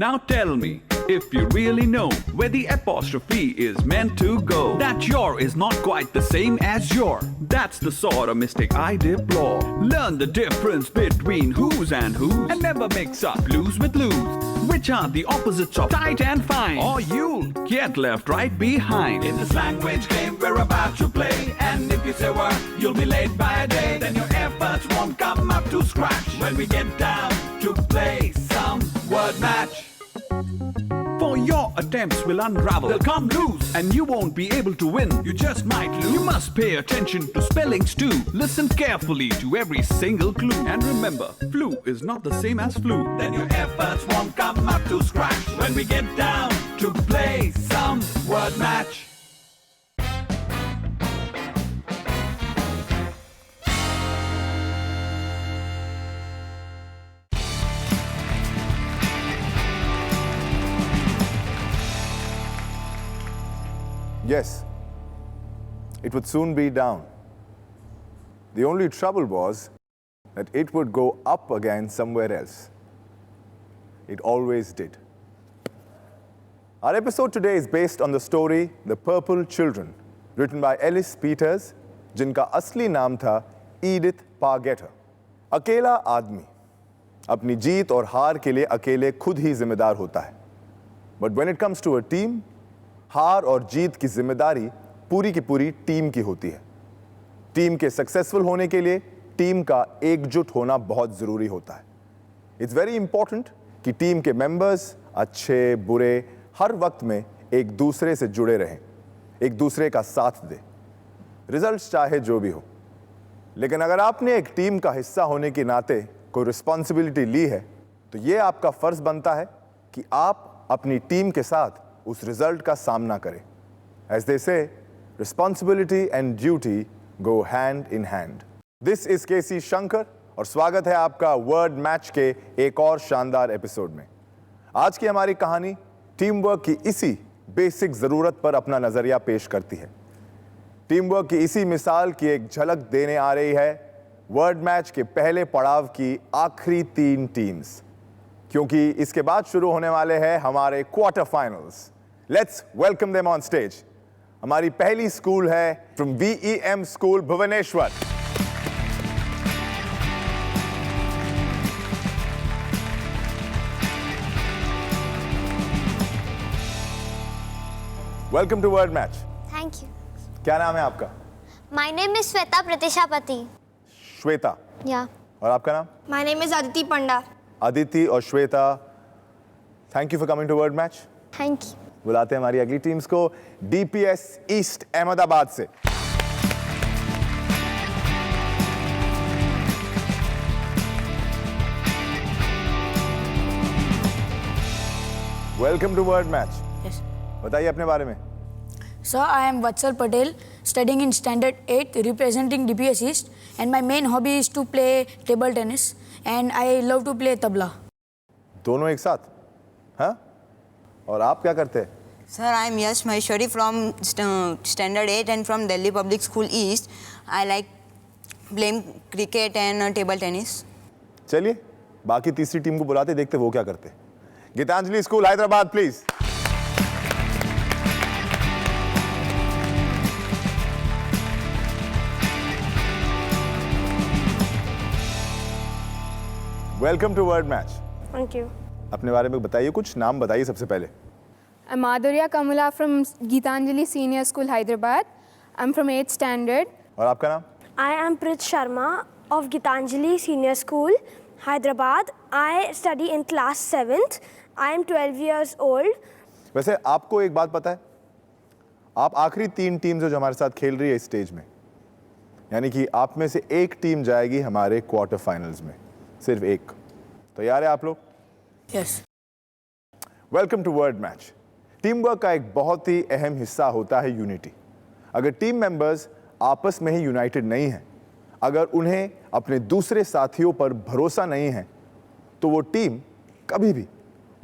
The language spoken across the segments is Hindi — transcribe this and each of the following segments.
Now tell me, if you really know where the apostrophe is meant to go, that your is not quite the same as your. That's the sort of mistake I deplore. Learn the difference between who's and who's, and never mix up blues with lose, which are the opposites of tight and fine, or you'll get left right behind. In this language game we're about to play, and if you say word, you'll be late by a day. Then your efforts won't come up to scratch when we get down to play some word match. For your attempts will unravel, They'll come loose, and you won't be able to win. you just might lose. You must pay attention to spellings too. Listen carefully to every single clue. And remember, flu is not the same as flu. Then your efforts won't come up to scratch when we get down to play some word match. Yes, it would soon be down. The only trouble was that it would go up again somewhere else. It always did. Our episode today is based on the story The Purple Children, written by Ellis Peters, जिनका असली नाम था Edith Pargeter. अकेला आदमी अपनी जीत और हार के लिए अकेले खुद ही जिम्मेदार होता है. But when it comes to a team, हार और जीत की जिम्मेदारी पूरी की पूरी टीम की होती है. टीम के सक्सेसफुल होने के लिए टीम का एकजुट होना बहुत ज़रूरी होता है. इट्स वेरी इंपॉर्टेंट कि टीम के मेंबर्स अच्छे बुरे हर वक्त में एक दूसरे से जुड़े रहें, एक दूसरे का साथ दें, रिजल्ट्स चाहे जो भी हो. लेकिन अगर आपने एक टीम का हिस्सा होने के नाते कोई रिस्पॉन्सिबिलिटी ली है, तो ये आपका फ़र्ज़ बनता है कि आप अपनी टीम के साथ उस रिजल्ट का सामना करें. As they say, responsibility and duty go hand in hand. This is KC Shankar और स्वागत है आपका वर्ड मैच के एक और शानदार एपिसोड में. आज की हमारी कहानी टीम वर्क की इसी बेसिक ज़रूरत पर अपना नज़रिया पेश करती है. टीम वर्क की इसी मिसाल की एक झलक देने आ रही है वर्ड मैच के पहले पड़ाव की आखिरी 3 टीम्स, क्योंकि इसके बाद शुरू होने वाले हैं हमारे quarter finals. Let's welcome them on stage. हमारी पहली स्कूल है from VEM school Bhubaneswar. Welcome to word match. Thank you. क्या नाम है आपका? My name is Sweta Pratishapati. Shweta. Yeah. और आपका नाम? My name is Aditi Panda. Aditi और Shweta, thank you for coming to word match. Thank you. बुलाते हैं हमारी अगली टीम्स को DPS ईस्ट अहमदाबाद से. Welcome to word match. Yes. बताइए अपने बारे में. Sir, I am Vatsal Patel, studying in Standard 8, representing DPS East, and my main hobby is to play table tennis, and I love to play tabla. दोनों एक साथ? हाँ? और आप क्या करते हैं? Sir, I am Yash Maheshwari from Standard 8 and from Delhi Public School East. I like playing cricket and table tennis. चलिए बाकी तीसरी टीम को बुलाते, देखते वो क्या करते हैं. Gitanjali school Hyderabad please. Welcome to word match. Thank you. अपने बारे में बताइए, कुछ नाम बताइए सबसे पहले. I'm Madhurya Kamula from Geetanjali Senior School, Hyderabad. I'm from 8th standard. और आपका नाम? I am Prit Sharma of Gitanjali Senior School, Hyderabad. I study in class 7th. I am 12 years old. वैसे आपको एक बात पता है, आप आखिरी 3 टीम्स जो हमारे साथ खेल रही है इस स्टेज में, यानी कि आप में से एक टीम जाएगी हमारे क्वार्टर फाइनल्स में, सिर्फ एक. तैयार है आप लोग? Yes. Welcome to word match. Team work का एक बहुत ही अहम हिस्सा होता है यूनिटी. अगर टीम मेंबर्स आपस में ही यूनाइटेड नहीं हैं, अगर उन्हें अपने दूसरे साथियों पर भरोसा नहीं है, तो वो टीम कभी भी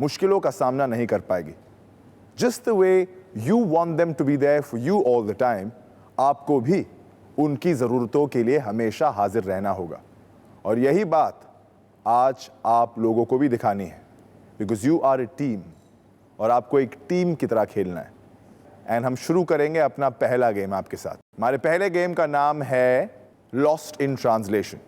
मुश्किलों का सामना नहीं कर पाएगी. Just the way you want them to be there for you all the time, आपको भी उनकी ज़रूरतों के लिए हमेशा हाजिर रहना होगा. और यही बात आज आप लोगों को भी दिखानी है. Because you are a team और आपको एक टीम की तरह खेलना है। एंड हम शुरू करेंगे अपना पहला गेम आपके साथ। हमारे पहले गेम का नाम है लॉस्ट इन ट्रांसलेशन।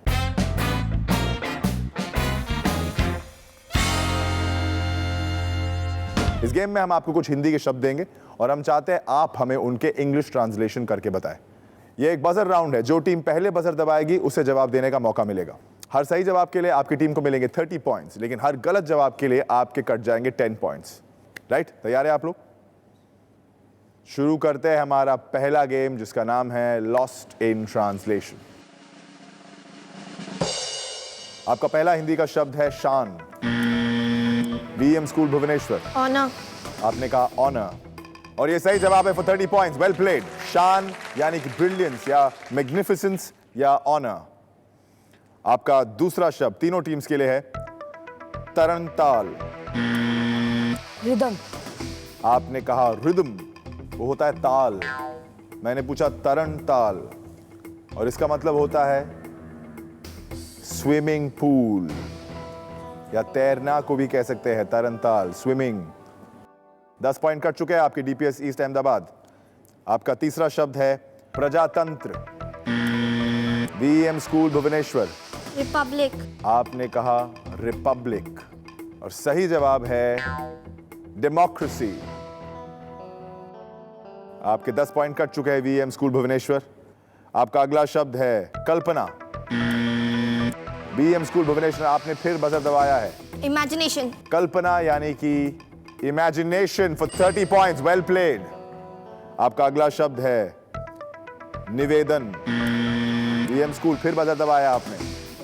इस गेम में हम आपको कुछ हिंदी के शब्द देंगे और हम चाहते हैं आप हमें उनके इंग्लिश ट्रांसलेशन करके बताएं। यह एक बजर राउंड है। जो टीम पहले बजर दबाएगी उसे जवाब देने का मौका मिलेगा। हर सही जवाब के लिए आपकी टीम को मिलेंगे 30 पॉइंट्स, लेकिन हर गलत जवाब के लिए आपके कट जाएंगे 10 पॉइंट्स। राइट? तैयार है आप लोग? शुरू करते हैं हमारा पहला गेम जिसका नाम है लॉस्ट इन ट्रांसलेशन। आपका पहला हिंदी का शब्द है शान। VM school Bhubaneswar. ऑनर। आपने कहा ऑनर और ये सही जवाब है फॉर 30 पॉइंट्स। Well played. शान यानी कि ब्रिलियंस या मैग्निफिसेंस या ऑनर। आपका दूसरा शब्द तीनों टीम्स के लिए है तरनताल। रिदम। आपने कहा रिदम, वो होता है ताल। मैंने पूछा तरनताल और इसका मतलब होता है स्विमिंग पूल या तैरना को भी कह सकते हैं तरनताल, स्विमिंग। 10 पॉइंट कट चुके हैं आपके डीपीएस ईस्ट अहमदाबाद। आपका तीसरा शब्द है प्रजातंत्र। VM school Bhubaneswar. रिपब्लिक। आपने कहा रिपब्लिक और सही जवाब है डेमोक्रेसी। आपके 10 पॉइंट कट चुके हैं वीएम स्कूल भुवनेश्वर। आपका अगला शब्द है कल्पना। वीएम स्कूल भुवनेश्वर, आपने फिर बजर दबाया है। इमेजिनेशन। कल्पना यानी कि imagination for 30 points. Well played. आपका अगला शब्द है निवेदन। वीएम स्कूल, फिर बजर दबाया आपने।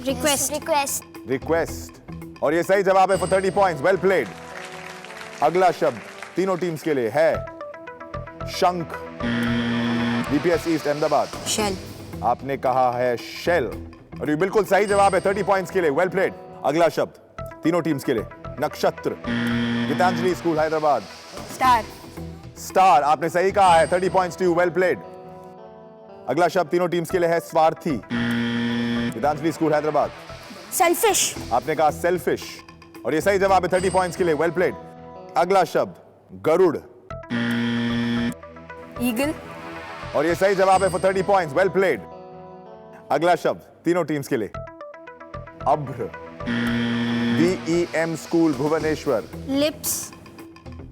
रिक्वेस्ट। रिक्वेस्ट और ये सही जवाब है फॉर 30 पॉइंट्स। Well played. अगला शब्द तीनों टीम्स के लिए है शंख। DPS east Ahmedabad. शेल। आपने कहा है शेल और ये बिल्कुल सही जवाब है 30 पॉइंट्स के लिए। Well played. अगला शब्द तीनों टीम्स के लिए नक्षत्र। Gitanjali school Hyderabad. Star. Star, आपने सही कहा है। 30 points to you. Well played. अगला शब्द तीनों टीम्स के लिए है स्वार्थी। गीतांजलि स्कूल हैदराबाद। सेल्फिश। आपने कहा सेल्फिश और ये सही जवाब है 30 पॉइंट्स के लिए। Well played. अगला शब्द गरुड़। ईगल। और ये सही जवाब है फॉर 30 पॉइंट्स। Well played. अगला शब्द तीनों टीम्स के लिए अभ्र। वीईएम स्कूल भुवनेश्वर। लिप्स।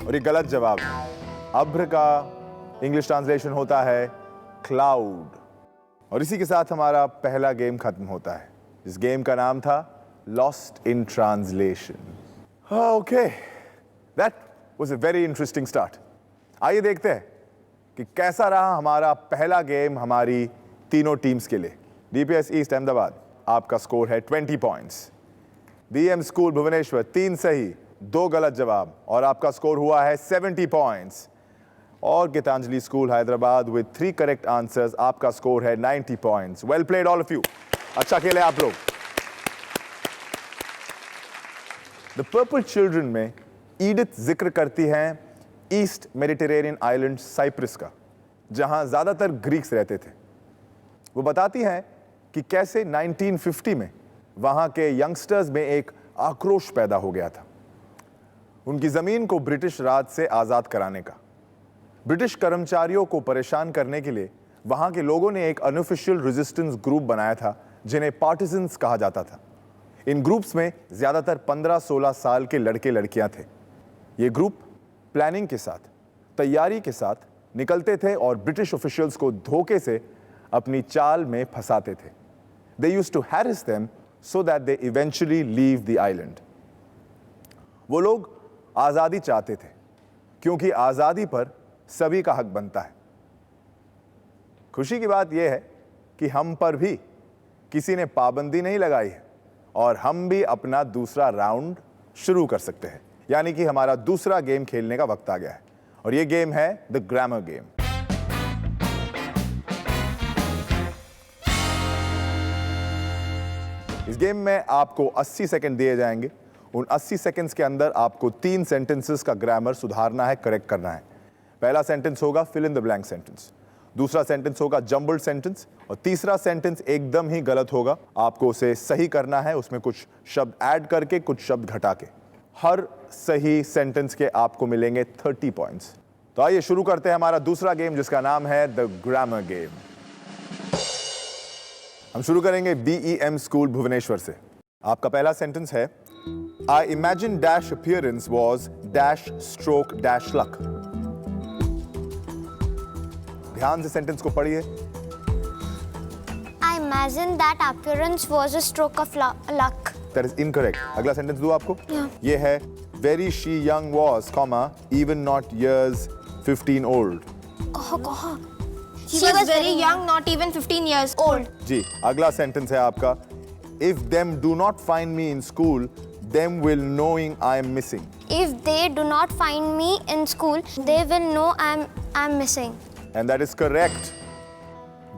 और ये गलत जवाब है। अभ्र का इंग्लिश ट्रांसलेशन होता है क्लाउड। और इसी के साथ हमारा पहला गेम खत्म होता है। इस गेम का नाम था lost in translation. Okay, that was a very interesting start. आइए देखते हैं कि कैसा रहा हमारा पहला गेम हमारी तीनों टीम्स के लिए। डीपीएस ईस्ट अहमदाबाद, आपका स्कोर है 20 पॉइंट्स। वीएम स्कूल भुवनेश्वर 3 सही 2 गलत जवाब और आपका स्कोर हुआ है 70 पॉइंट्स। और Gitanjali school Hyderabad with 3 correct answers, आपका स्कोर है 90 points. Well played all of you. अच्छा खेले आप लोग। द पर्पल चिल्ड्रन में ईडिथ जिक्र करती हैं ईस्ट मेडिटेरेनियन आइलैंड साइप्रस का, जहां ज्यादातर ग्रीक्स रहते थे। वो बताती हैं कि कैसे 1950 में वहां के यंगस्टर्स में एक आक्रोश पैदा हो गया था उनकी जमीन को ब्रिटिश राज से आजाद कराने का। ब्रिटिश कर्मचारियों को परेशान करने के लिए वहां के लोगों ने एक अनऑफिशियल रेजिस्टेंस ग्रुप बनाया था जिन्हें पार्टिजन्स कहा जाता था। इन ग्रुप्स में ज्यादातर 15-16 साल के लड़के लड़कियां थे। ये ग्रुप प्लानिंग के साथ, तैयारी के साथ निकलते थे और ब्रिटिश ऑफिशियल्स को धोखे से अपनी चाल में फंसाते थे। They used to harass them so that they eventually leave the island. वो लोग आजादी चाहते थे क्योंकि आजादी पर सभी का हक बनता है। खुशी की बात यह है कि हम पर भी किसी ने पाबंदी नहीं लगाई है और हम भी अपना दूसरा राउंड शुरू कर सकते हैं। यानी कि हमारा दूसरा गेम खेलने का वक्त आ गया है और यह गेम है द ग्रामर गेम। इस गेम में आपको 80 सेकंड दिए जाएंगे। उन 80 सेकंड्स के अंदर आपको 3 सेंटेंसेस का ग्रामर सुधारना है, करेक्ट करना है। पहला सेंटेंस होगा fill in the blank sentence, दूसरा सेंटेंस होगा जंबल्ड सेंटेंस और तीसरा सेंटेंस एकदम ही गलत होगा। आपको उसे सही करना है, उसमें कुछ शब्द ऐड करके, कुछ शब्द घटा के। हर सही सेंटेंस के आपको मिलेंगे 30 पॉइंट्स। तो आइए शुरू करते हैं हमारा दूसरा गेम जिसका नाम है द ग्रामर गेम। हम शुरू करेंगे BEM स्कूल भुवनेश्वर से। आपका पहला सेंटेंस है I imagine dash appearance was dash stroke dash luck. ध्यान से सेंटेंस को पढ़िए। I imagine that appearance was a stroke of luck. That is incorrect. अगला सेंटेंस दूं आपको? Yeah. ये है very she young was, comma, even not years 15 old. कहो। She was very young, not even 15 years old. जी, अगला सेंटेंस है आपका if them do not find me in school, them will knowing I am missing. If they do not find me in school, they will know I'm missing. And that is correct.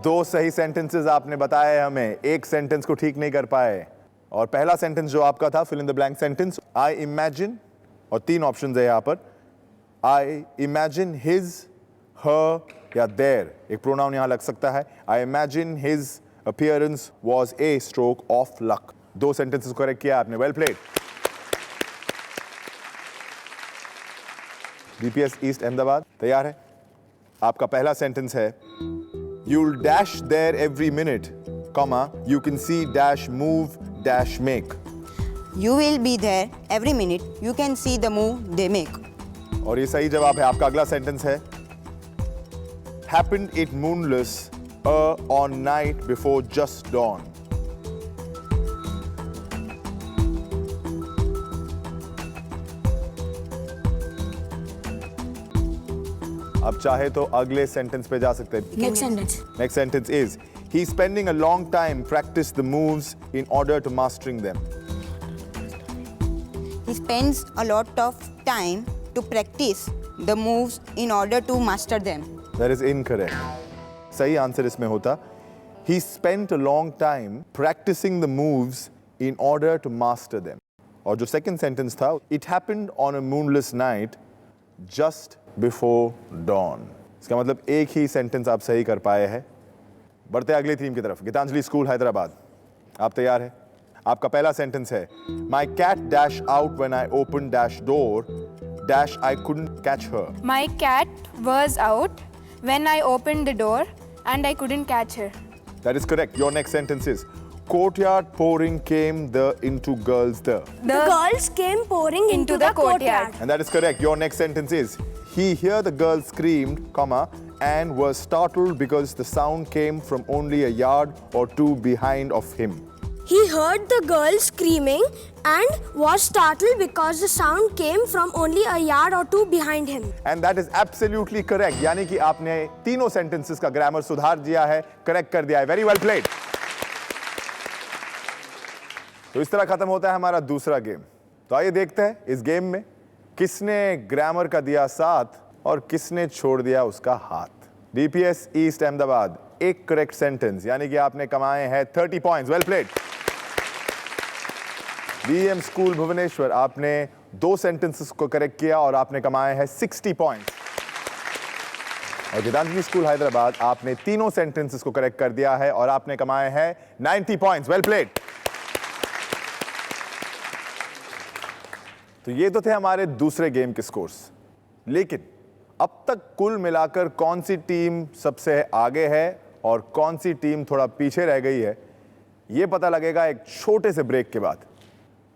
दो सही सेंटेंसेस आपने बताए हमें, एक सेंटेंस को ठीक नहीं कर पाए। और पहला सेंटेंस जो आपका था fill in the blank sentence, I imagine, और 3 ऑप्शंस है यहाँ पर, आई इमेजिन हिज, हर या देयर, एक प्रोनाउन यहाँ लग सकता है। I imagine his appearance was a stroke of luck. 2 sentences correct किया आपने, well played. DPS east Ahmedabad तैयार है। आपका पहला सेंटेंस है you'll dash there every minute, comma, you can see dash move dash make. You will be there every minute. You can see the move they make. और ये सही जवाब है। आपका अगला सेंटेंस है happened it moonless on night before just dawn. अब चाहे तो अगले सेंटेंस पे जा सकते हैं। Next sentence. Next sentence is he's spending a long time practice the moves in order to mastering them. He spends a lot of time to practice the moves in order to master them. That is incorrect. सही आंसर इसमें होता he spent a long time practicing the moves in order to master them. और जो second sentence था it happened on a moonless night just before dawn. इसका मतलब एक ही सेंटेंस आप सही कर पाए हैं। बढ़ते अगली थीम की तरफ। गीतांजलि स्कूल हैदराबाद, आप तैयार हैं? आपका पहला सेंटेंस है My cat dashed out when I opened dash door dash I couldn't catch her. My cat was out when I opened the door and I couldn't catch her. That is correct. Your next sentence is courtyard pouring came the into girls the. The girls came pouring into the courtyard. And that is correct. Your next sentence is he heard the girls screamed, comma, and was startled because the sound came from only a yard or 2 behind of him. He heard the girls screaming and was startled because the sound came from only a yard or 2 behind him. And that is absolutely correct. यानी कि आपने तीनों sentences का ग्रामर सुधार दिया है, करेक्ट कर दिया है। Very well played. तो इस तरह खत्म होता है हमारा दूसरा गेम। तो आइए देखते हैं इस गेम में किसने ग्रामर का दिया साथ और किसने छोड़ दिया उसका हाथ। DPS ईस्ट अहमदाबाद, एक करेक्ट सेंटेंस यानी कि आपने कमाए हैं 30 points. Well played. BEM school Bhubaneswar, आपने 2 सेंटेंसेस को करेक्ट किया और आपने कमाए हैं 60 पॉइंट्स। और गीतांजलि स्कूल हैदराबाद, आपने तीनों सेंटेंसेस को करेक्ट कर दिया है और आपने कमाए हैं 90 पॉइंट्स। Well played. तो ये तो थे हमारे दूसरे गेम के स्कोर्स, लेकिन अब तक कुल मिलाकर कौन सी टीम सबसे आगे है और कौन सी टीम थोड़ा पीछे रह गई है, ये पता लगेगा एक छोटे से ब्रेक के बाद।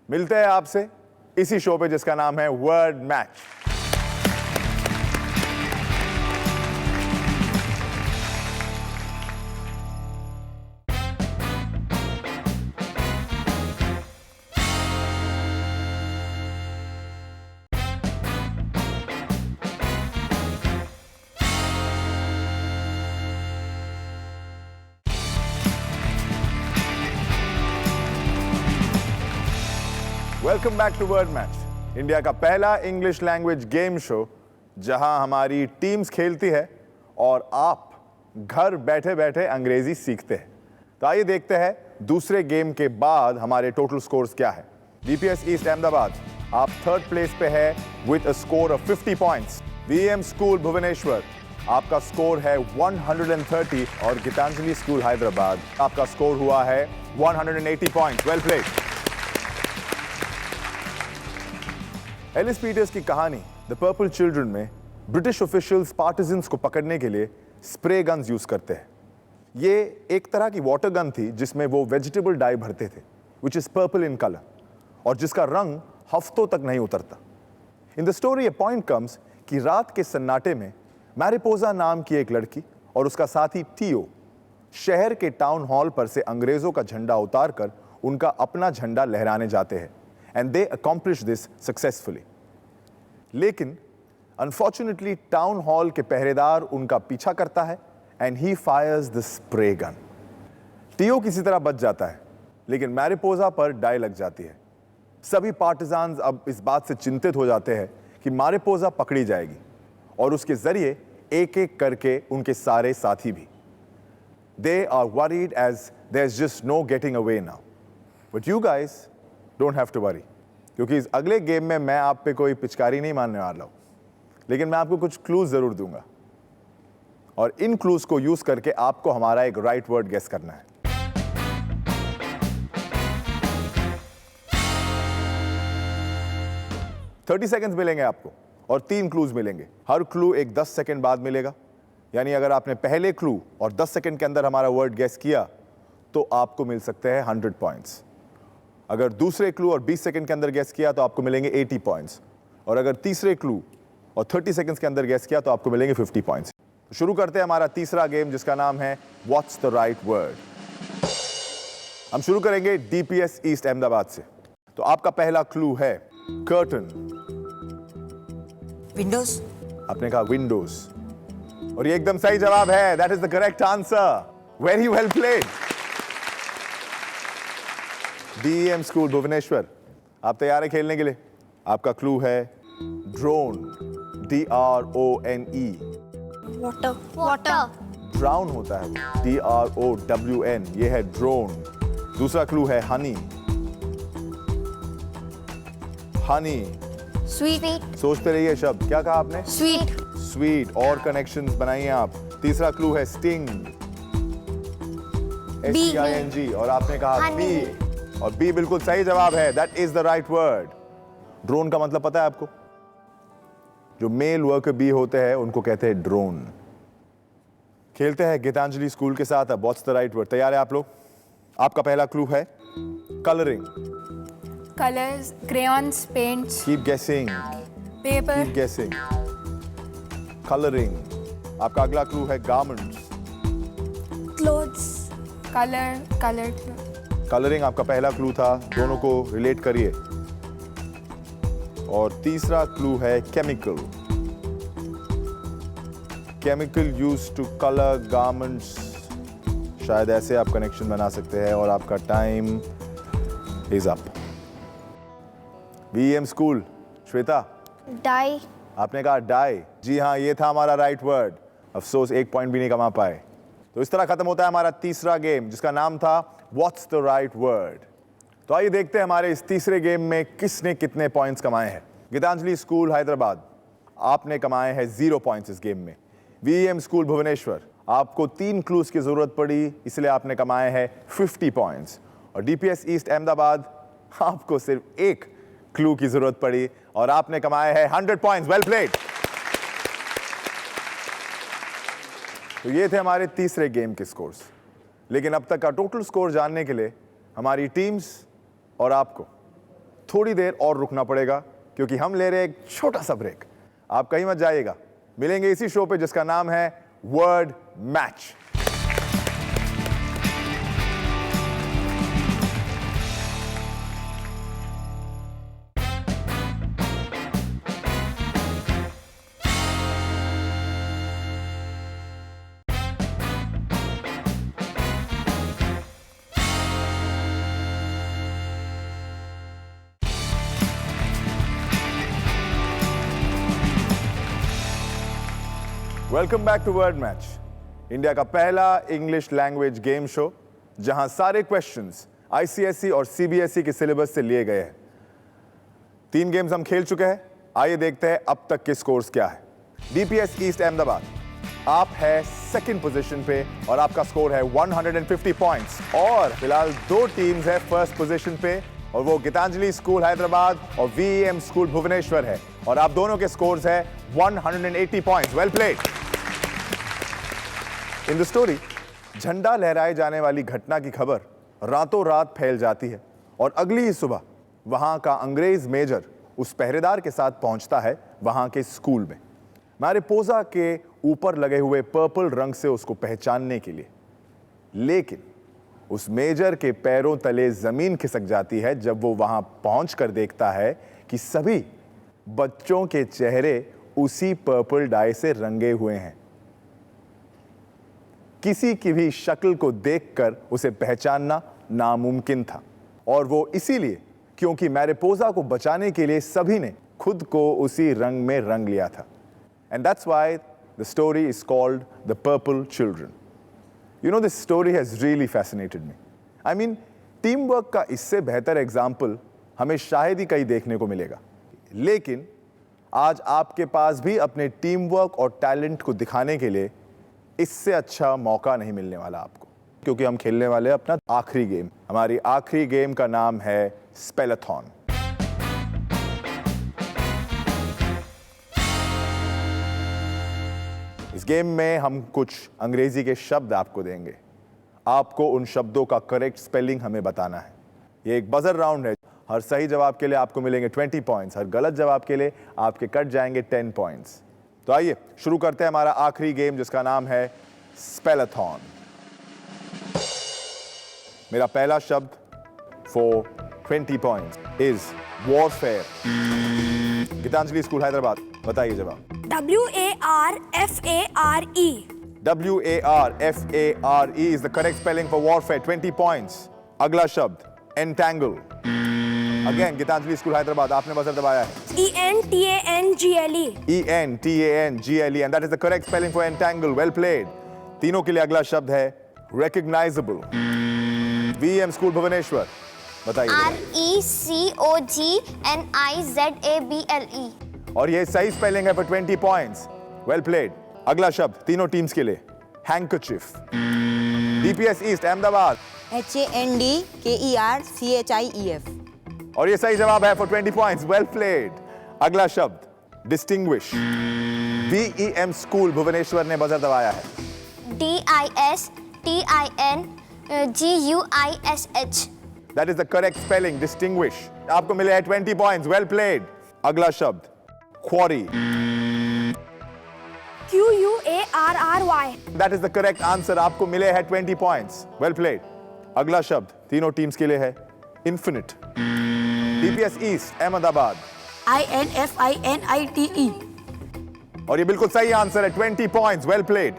मिलते हैं आपसे इसी शो पे जिसका नाम है word match. Welcome back to word match, India का पहला इंग्लिश लैंग्वेज गेम शो जहां हमारी टीम्स खेलती है और आप घर बैठे बैठे अंग्रेजी सीखते हैं। तो आइए देखते हैं दूसरे गेम के बाद हमारे टोटल स्कोर्स क्या है। DPS ईस्ट अहमदाबाद, आप 3rd प्लेस पे है with a score of 50 points. BEM school Bhubaneswar, आपका स्कोर है 130 और गीतांजलि स्कूल हैदराबाद, आपका स्कोर हुआ है 180 points. Well played. Alice Peters की कहानी द पर्पल चिल्ड्रन में ब्रिटिश ऑफिशियल्स पार्टिजन्स को पकड़ने के लिए स्प्रे गन्स यूज करते हैं। ये एक तरह की वाटर गन थी जिसमें वो वेजिटेबल डाई भरते थे, which is purple in colour, और जिसका रंग हफ्तों तक नहीं उतरता। In the story A point comes कि रात के सन्नाटे में मैरिपोजा नाम की एक लड़की और उसका साथी टियो शहर के टाउन हॉल पर से अंग्रेजों का झंडा उतारकर उनका अपना झंडा लहराने जाते हैं, and they accomplish this successfully. लेकिन अनफॉर्चुनेटली टाउन हॉल के पहरेदार उनका पीछा करता है and he fires the spray gun. Tio किसी तरह बच जाता है, लेकिन मैरिपोजा पर डाई लग जाती है। सभी पार्टिजान्स अब इस बात से चिंतित हो जाते हैं कि मैरिपोजा पकड़ी जाएगी, और उसके जरिए एक एक करके उनके सारे साथी भी। They are worried as there's just no getting away now. But you guys don't have to worry, क्योंकि इस अगले गेम में मैं आप पे कोई पिचकारी नहीं मारने वाला हूं, लेकिन मैं आपको कुछ क्लूज जरूर दूंगा, और इन क्लूज को यूज करके आपको हमारा एक राइट वर्ड गेस करना है। थर्टी सेकेंड्स मिलेंगे आपको और 3 क्लूज मिलेंगे। हर क्लू एक 10 सेकेंड बाद मिलेगा, यानी अगर आपने पहले क्लू और 10 सेकेंड के अंदर हमारा वर्ड गेस किया तो आपको मिल सकते हैं 100 पॉइंट्स। अगर दूसरे क्लू और 20 सेकेंड के अंदर गेस किया तो आपको मिलेंगे 80 पॉइंट्स, और अगर तीसरे क्लू और 30 सेकेंड्स के अंदर गेस किया तो आपको मिलेंगे 50 पॉइंट्स। तो शुरू करते हैं हमारा तीसरा गेम, जिसका नाम है व्हाट्स द राइट वर्ड। हम शुरू करेंगे डीपीएस ईस्ट अहमदाबाद से। तो आपका पहला क्लू है कर्टन। विंडोज। आपने कहा विंडोज, और ये एकदम सही जवाब है। That is the correct answer. Very well played. DM school Bhubaneswar, आप तैयार हैं खेलने के लिए? आपका क्लू है ड्रोन। DRONE। Water. ड्राउन होता है DROWN, ये है ड्रोन। दूसरा क्लू है हनी। हनी। Sweet. सोचते रहिए शब्द, क्या कहा आपने? Sweet. स्वीट, और कनेक्शंस बनाइए आप। तीसरा क्लू है स्टिंग। STING, और आपने कहा बी, और बी बिल्कुल सही जवाब है। That is the right word. Drone का मतलब पता है आपको? जो मेल वर्कर बी होते हैं उनको कहते हैं ड्रोन। खेलते हैं गीतांजलि स्कूल के साथ। अब व्हाट्स द राइट वर्ड? तैयार है आप लोग? आपका पहला क्लू है colouring. Colors, crayons, paints, keep गेसिंग, paper, कीप गेसिंग। कलरिंग। आपका अगला क्लू है गारमेंट्स। Clothes. colored. कलरिंग आपका पहला क्लू था, दोनों को रिलेट करिए। और तीसरा क्लू है chemical. Chemical used to colour garments, शायद ऐसे आप कनेक्शन बना सकते हैं। और आपका time is up. VM school, Shweta, Dye. आपने कहा डाई। जी हाँ, ये था हमारा राइट वर्ड। अफसोस 1 पॉइंट भी नहीं कमा पाए। तो इस तरह खत्म होता है हमारा तीसरा गेम, जिसका नाम था व्हाट्स द राइट वर्ड। तो आइए देखते हैं हमारे इस तीसरे गेम में किसने कितने पॉइंट्स कमाए हैं। गीतांजलि स्कूल हैदराबाद, आपने कमाए हैं 0 पॉइंट्स इस गेम में। वीएम स्कूल भुवनेश्वर, आपको 3 क्लूज की जरूरत पड़ी, इसलिए आपने कमाए हैं 50 पॉइंट्स। और डीपीएस ईस्ट अहमदाबाद, आपको सिर्फ 1 क्लू की जरूरत पड़ी और आपने कमाए हैं 100 पॉइंट्स। Well played. तो ये थे हमारे तीसरे गेम के स्कोर्स, लेकिन अब तक का टोटल स्कोर जानने के लिए हमारी टीम्स और आपको थोड़ी देर और रुकना पड़ेगा, क्योंकि हम ले रहे हैं एक छोटा सा ब्रेक। आप कहीं मत जाइएगा, मिलेंगे इसी शो पे जिसका नाम है word match. Welcome back to word match, India का पहला इंग्लिश लैंग्वेज गेम शो, जहां सारे क्वेश्चंस आईसीएसई और सीबीएसई के सिलेबस से लिए गए हैं। 3 गेम्स हम खेल चुके हैं, आइए देखते हैं अब तक के स्कोर्स क्या है। डीपीएस ईस्ट अहमदाबाद, आप है सेकंड पोजीशन पे और आपका स्कोर है 150 पॉइंट्स। और फिलहाल 2 टीम्स है फर्स्ट पोजीशन पे और वो गीतांजलि स्कूल हैदराबाद और VEM स्कूल भुवनेश्वर है। और आप दोनों के स्कोर्स है 180 points. Well played. In the story झंडा लहराए जाने वाली घटना की खबर रातों रात फैल जाती है और अगली ही सुबह वहां का अंग्रेज मेजर उस पहरेदार के साथ पहुंचता है वहां के स्कूल में, मैरिपोसा के ऊपर लगे हुए पर्पल रंग से उसको पहचानने के लिए। लेकिन उस मेजर के पैरों तले जमीन खिसक जाती है जब वो वहां पहुंचकर देखता है कि सभी बच्चों के चेहरे उसी पर्पल डाई से रंगे हुए हैं। किसी की भी शक्ल को देखकर उसे पहचानना नामुमकिन था और वो इसीलिए क्योंकि मैरिपोसा को बचाने के लिए सभी ने खुद को उसी रंग में रंग लिया था। And that's why the story is called the purple children. You know, this story has really fascinated me. I mean, teamwork का इससे बेहतर एग्जाम्पल हमें शायद ही कहीं देखने को मिलेगा। लेकिन आज आपके पास भी अपने टीमवर्क और टैलेंट को दिखाने के लिए इससे अच्छा मौका नहीं मिलने वाला आपको, क्योंकि हम खेलने वाले हैं अपना आखिरी गेम। हमारी आखिरी गेम का नाम है स्पेलाथॉन। इस गेम में हम कुछ अंग्रेजी के शब्द आपको देंगे। आपको उन शब्दों का करेक्ट स्पेलिंग हमें बताना है। ये एक बजर राउंड है। हर सही जवाब के लिए आपको मिलेंगे 20 पॉइंट्स, हर गलत जवाब के लिए आपके कट जाएंगे 10 पॉइंट्स। तो आइए शुरू करते हैं हमारा आखिरी गेम जिसका नाम है स्पेलाथॉन। मेरा पहला शब्द for 20 points is warfare. Gitanjali school Hyderabad, बताइए जवाब। WARFARE. WARFARE is the correct spelling for warfare. 20 points. अगला शब्द entangle. Again, Gitanjali school Hyderabad, आपने बजर दबाया है। ENTANGLE. ENTANGLE and that is the correct spelling for entangle. Well played. तीनों के लिए अगला शब्द है recognizable. VEM स्कूल भुवनेश्वर, बताइए। RECOGNIZABLE. और ये सही स्पेलिंग है for 20 points. Well played. अगला शब्द तीनों टीम्स के लिए handkerchief. DPS east Ahmedabad, HANDKERCHIEF. और ये सही जवाब है for 20 points. Well played. अगला शब्द distinguish. VEM स्कूल भुवनेश्वर ने बजर दबाया है। DISTINGUISH. That is the correct spelling, distinguish. आपको मिले हैं 20 points. Well played. अगला शब्द quarry. QUARRY. That is the correct answer. आपको मिले हैं 20 points. Well played. अगला शब्द तीनों टीम्स के लिए है infinite. DPS east Ahmedabad, INFINITE. और ये बिल्कुल सही आंसर है 20 points. Well played.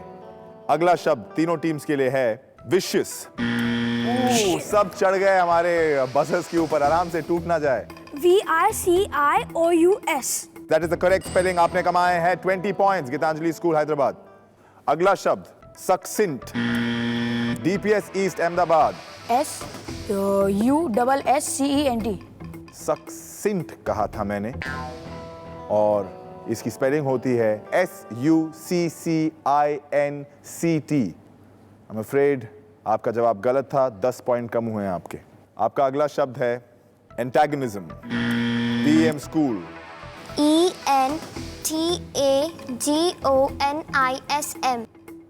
अगला शब्द तीनों टीम्स के लिए है vicious. सब चढ़ गए हमारे बसेस के ऊपर, आराम से टूट ना जाए। VICIOUS. That is the correct spelling. आपने कमाए हैं 20 points. गीतांजलि स्कूल हैदराबाद। अगला शब्द succinct. DPS east Ahmedabad, SUSSCENT. succinct कहा था मैंने, और इसकी स्पेलिंग होती है SUCCINCT. I'm afraid आपका जवाब गलत था, 10 पॉइंट कम हुए हैं आपके। आपका अगला शब्द है antagonism. VEM school, ENTAGONISM.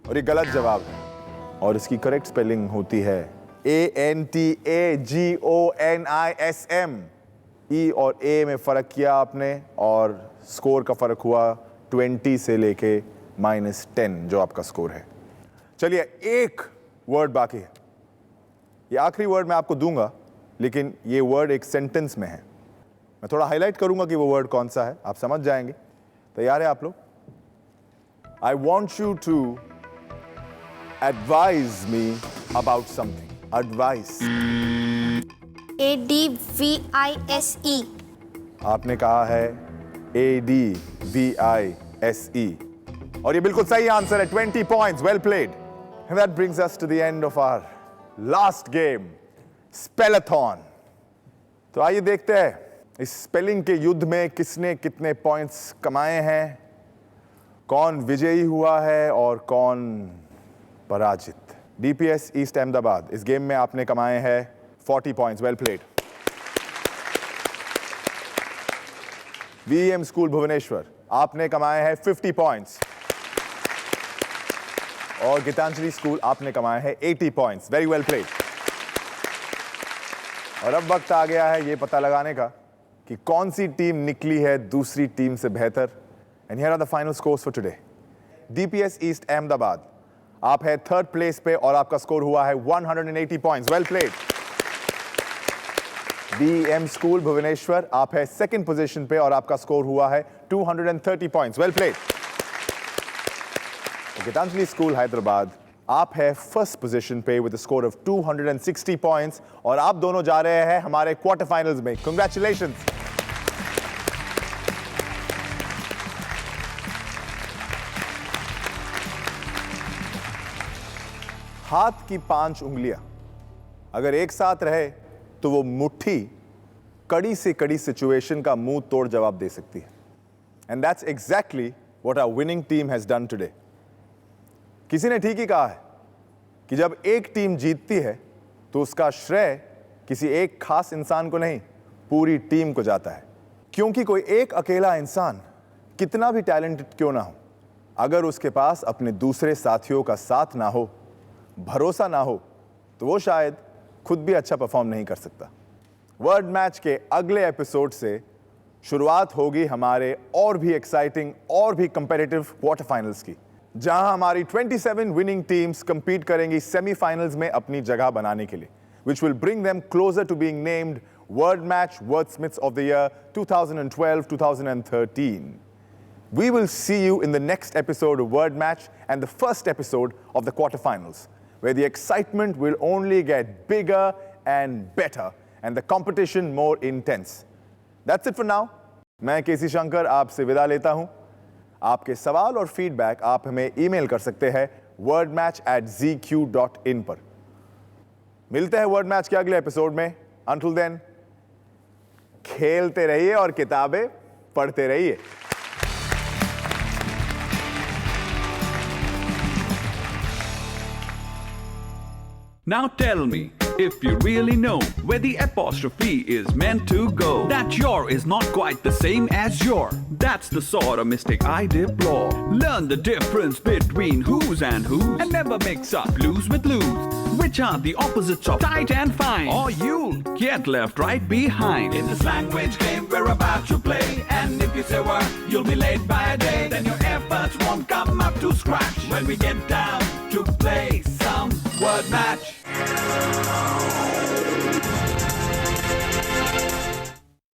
और ये गलत जवाब है, और इसकी करेक्ट स्पेलिंग होती है ANTAGONISM. E और A में फर्क किया आपने और स्कोर का फर्क हुआ 20 से लेके -10 जो आपका स्कोर है। चलिए एक वर्ड बाकी है, ये आखिरी वर्ड मैं आपको दूंगा, लेकिन ये वर्ड एक सेंटेंस में है। मैं थोड़ा हाईलाइट करूंगा कि वो वर्ड कौन सा है, आप समझ जाएंगे। तैयार है आप लोग? I want you to advise me about something. Advice, ADVISE. आपने कहा है ADVISE, और ये बिल्कुल सही आंसर है। 20 points, well played. And that brings us to the end of our last game, Spellathon. तो आइए देखते हैं इस स्पेलिंग के युद्ध में किसने कितने पॉइंट्स कमाए हैं, कौन विजयी हुआ है और कौन पराजित। DPS ईस्ट अहमदाबाद, इस गेम में आपने कमाए हैं 40 points, well played. VEM school Bhubaneswar, आपने कमाए हैं 50 पॉइंट्स और गीतांजलि स्कूल आपने कमाए हैं 80 पॉइंट्स। Very well played. और अब वक्त आ गया है ये पता लगाने का कि कौन सी टीम निकली है दूसरी टीम से बेहतर। And here are the final scores for today. DPS east Ahmedabad, आप है थर्ड प्लेस पे और आपका स्कोर हुआ है 180 points. Well played. VEM school Bhubaneswar, आप है सेकंड पोजीशन पे और आपका स्कोर हुआ है 230 points. Well played. Gitanjali school Hyderabad, आप है फर्स्ट पोजीशन पे विद स्कोर ऑफ 260 पॉइंट्स और आप दोनों जा रहे हैं हमारे क्वार्टर फाइनल्स में। कांग्रेचुलेशंस। हाथ की 5 उंगलियां अगर एक साथ रहे तो वो मुट्ठी कड़ी से कड़ी सिचुएशन का मुंह तोड़ जवाब दे सकती है। And that's exactly what our winning team has done today. किसी ने ठीक ही कहा है कि जब एक टीम जीतती है तो उसका श्रेय किसी एक खास इंसान को नहीं, पूरी टीम को जाता है। क्योंकि कोई एक अकेला इंसान कितना भी टैलेंटेड क्यों ना हो, अगर उसके पास अपने दूसरे साथियों का साथ ना हो, भरोसा ना हो, तो वो शायद खुद भी अच्छा परफॉर्म नहीं कर सकता। वर्ड मैच के अगले एपिसोड से शुरुआत होगी हमारे और भी एक्साइटिंग और भी कंपेटिटिव क्वार्टर फाइनल्स की, जहां हमारी 27 विनिंग टीम्स कंपीट करेंगी सेमीफाइनल्स में अपनी जगह बनाने के लिए, which will bring them closer to being named World Match Wordsmiths of the Year 2012-2013. We will see you in the next episode of Word Match and the first episode of the quarterfinals, where the excitement will only get bigger and better and the competition more intense. That's it for now. मैं केसी शंकर आपसे विदा लेता हूं। आपके सवाल और फीडबैक आप हमें ईमेल कर सकते हैं wordmatch@zq.in पर। मिलते हैं वर्ड मैच के अगले एपिसोड में। Until then, खेलते रहिए और किताबें पढ़ते रहिए। Now tell me, if you really know where the apostrophe is meant to go, that your is not quite the same as your. That's the sort of mistake I deplore. Learn the difference between who's and whose, and never mix up blues with lose, which are the opposites of tight and fine, or you'll get left right behind. In this language game we're about to play, and if you say word, you'll be late by a day. Then your efforts won't come up to scratch when we get down to play some word match.